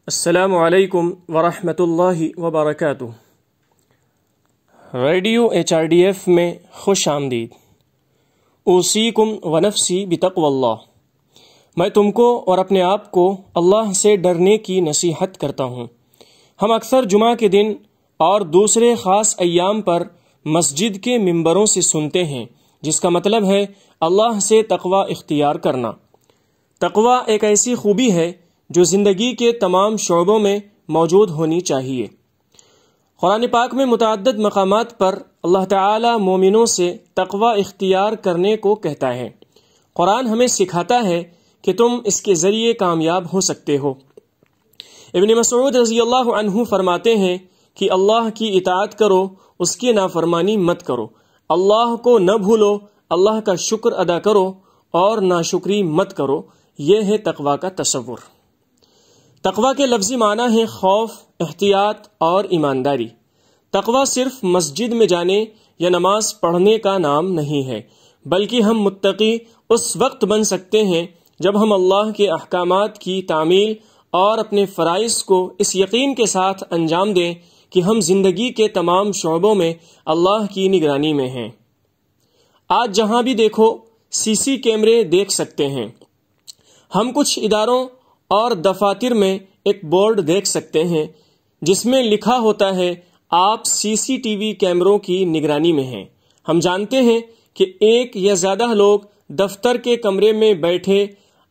السلام علیکم ورحمۃ اللہ وبرکاتہ۔ ریڈیو HRDF میں خوش آمدید۔ اوصیکم ونفسی بتقوی اللہ، میں تم کو اور اپنے آپ کو اللہ سے ڈرنے کی نصیحت کرتا ہوں۔ ہم اکثر جمعہ کے دن اور دوسرے خاص ایام پر مسجد کے ممبروں سے سنتے ہیں، جس کا مطلب ہے اللہ سے تقوی اختیار کرنا۔ تقوی ایک ایسی خوبی ہے جو زندگی کے تمام شعبوں میں موجود ہونی چاہیے۔ قرآن پاک میں متعدد مقامات پر اللہ تعالی مومنوں سے تقوی اختیار کرنے کو کہتا ہے۔ قرآن ہمیں سکھاتا ہے کہ تم اس کے ذریعے کامیاب ہو سکتے ہو۔ ابن مسعود رضی اللہ عنہ فرماتے ہیں کہ اللہ کی اطاعت کرو، اس کی نافرمانی مت کرو، اللہ کو نہ بھولو، اللہ کا شکر ادا کرو اور ناشکری مت کرو۔ یہ ہے تقوی کا تصور۔ تقوی کے لفظی معنی ہے خوف، احتیاط اور ایمانداری۔ تقوی صرف مسجد میں جانے یا نماز پڑھنے کا نام نہیں ہے، بلکہ ہم متقی اس وقت بن سکتے ہیں جب ہم اللہ کے احکامات کی تعمیل اور اپنے فرائض کو اس یقین کے ساتھ انجام دیں کہ ہم زندگی کے تمام شعبوں میں اللہ کی نگرانی میں ہیں۔ آج جہاں بھی دیکھو CC کیمرے دیکھ سکتے ہیں۔ ہم کچھ اداروں اور دفاتر میں ایک بورڈ دیکھ سکتے ہیں جس میں لکھا ہوتا ہے آپ CCTV کیمروں کی نگرانی میں ہیں۔ ہم جانتے ہیں کہ ایک یا زیادہ لوگ دفتر کے کمرے میں بیٹھے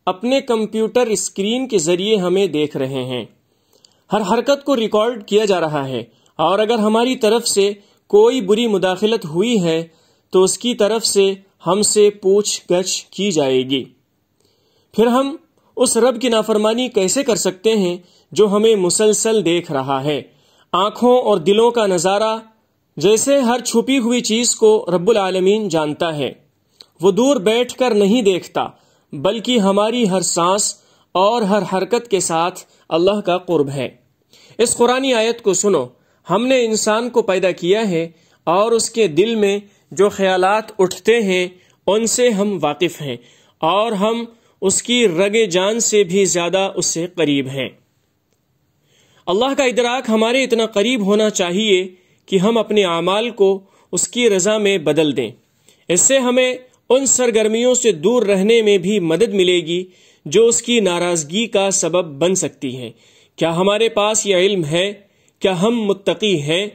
اپنے کمپیوٹر اسکرین کے ذریعے ہمیں دیکھ رہے ہیں۔ ہر حرکت کو ریکارڈ کیا جا رہا ہے، اور اگر ہماری طرف سے کوئی بری مداخلت ہوئی ہے تو اس کی طرف سے ہم سے پوچھ گچھ کی جائے گی۔ پھر ہم اس رب کی نافرمانی کیسے کر سکتے ہیں جو ہمیں مسلسل دیکھ رہا ہے؟ آنکھوں اور دلوں کا نظارہ جیسے ہر چھپی ہوئی چیز کو رب العالمین جانتا ہے۔ وہ دور بیٹھ کر نہیں دیکھتا، بلکہ ہماری ہر سانس اور ہر حرکت کے ساتھ اللہ کا قرب ہے۔ اس قرآنی آیت کو سنو۔ ہم نے انسان کو پیدا کیا ہے اور اس کے دل میں جو خیالات اٹھتے ہیں ان سے ہم واقف ہیں، اور ہم اس کی رگ جان سے بھی زیادہ اس سے قریب ہیں۔ اللہ کا ادراک ہمارے اتنا قریب ہونا چاہیے کہ ہم اپنے اعمال کو اس کی رضا میں بدل دیں۔ اس سے ہمیں ان سرگرمیوں سے دور رہنے میں بھی مدد ملے گی جو اس کی ناراضگی کا سبب بن سکتی ہیں۔ کیا ہمارے پاس یہ علم ہے؟ کیا ہم متقی ہیں؟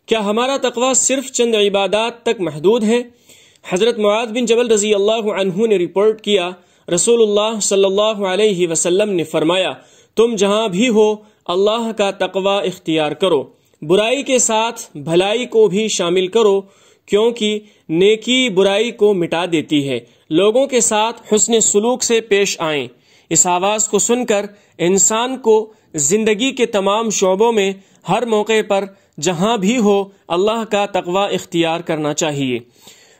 کیا ہمارا تقوی صرف چند عبادات تک محدود ہے؟ حضرت معاذ بن جبل رضی اللہ عنہ نے رپورٹ کیا، رسول اللہ صلی اللہ علیہ وسلم نے فرمایا، تم جہاں بھی ہو اللہ کا تقوی اختیار کرو، برائی کے ساتھ بھلائی کو بھی شامل کرو، کیونکہ نیکی برائی کو مٹا دیتی ہے۔ لوگوں کے ساتھ حسن سلوک سے پیش آئیں۔ اس آواز کو سن کر انسان کو زندگی کے تمام شعبوں میں ہر موقع پر جہاں بھی ہو اللہ کا تقوی اختیار کرنا چاہیے۔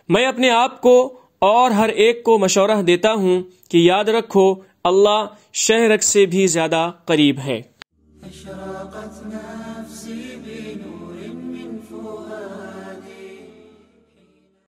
میں اپنے آپ کو اور ہر ایک کو مشورہ دیتا ہوں کہ یاد رکھو اللہ شہرک سے بھی زیادہ قریب ہے۔